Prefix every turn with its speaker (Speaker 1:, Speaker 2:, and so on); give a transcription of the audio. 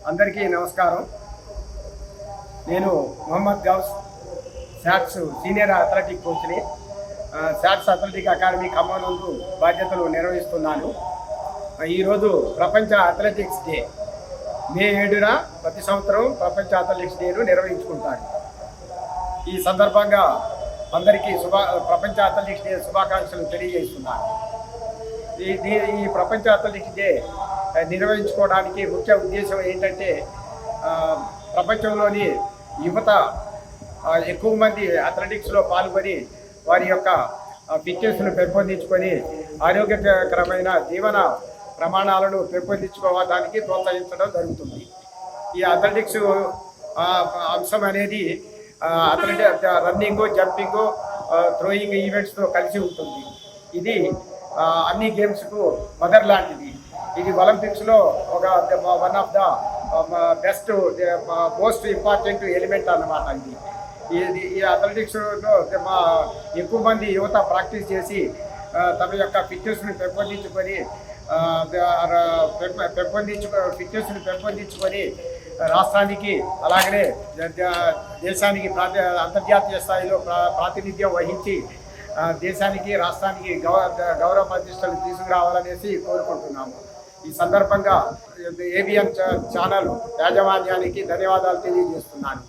Speaker 1: అందరికీ నమస్కారం. నేను Mohammed Ghouse SATS senior athletic కోచ్ని. శాట్స్ అథ్లెటిక్ అకాడమీ ఖమ్మం నందు బాధ్యతలు నిర్వహిస్తున్నాను. ఈరోజు ప్రపంచ అథ్లెటిక్స్ డే. మే 7న ప్రతి సంవత్సరం ప్రపంచ అథ్లెటిక్స్ డేను నిర్వహించుకుంటారు. ఈ సందర్భంగా అందరికీ ప్రపంచ అథ్లెటిక్స్ డే శుభాకాంక్షలు తెలియజేస్తున్నాను. ఈ ప్రపంచ అథ్లెటిక్స్ డే నిర్వహించుకోవడానికి ముఖ్య ఉద్దేశం ఏంటంటే, ప్రపంచంలోని యువత ఎక్కువ మంది అథ్లెటిక్స్లో పాల్గొని వారి యొక్క ఫిట్నెస్ను పెంపొందించుకొని ఆరోగ్యకరమైన జీవన ప్రమాణాలను పెంపొందించుకోవడానికి ప్రోత్సహించడం జరుగుతుంది. ఈ అథ్లెటిక్స్ అంశం అనేది రన్నింగ్, జంపింగ్, థ్రోయింగ్ ఈవెంట్స్తో కలిసి ఉంటుంది. ఇది అన్ని గేమ్స్కు మదర్ లాంటిది. ఇది ఒలింపిక్స్లో ఒక one of the best most important element అన్నమాట. ఈ అథ్లెటిక్స్లో ఎక్కువ మంది యువత ప్రాక్టీస్ చేసి తమ యొక్క ఫిట్నెస్ని పెంపొందించుకొని రాష్ట్రానికి అలాగనే దేశానికి అంతర్జాతీయ స్థాయిలో ప్రాతినిధ్యం వహించి దేశానికి రాష్ట్రానికి గౌరవ ప్రతిష్టలు తీసుకురావాలనేసి కోరుకుంటున్నాము. ఈ సందర్భంగా ఏబిఎన్ ఛానల్ యాజమాన్యానికి ధన్యవాదాలు తెలియజేస్తున్నాను.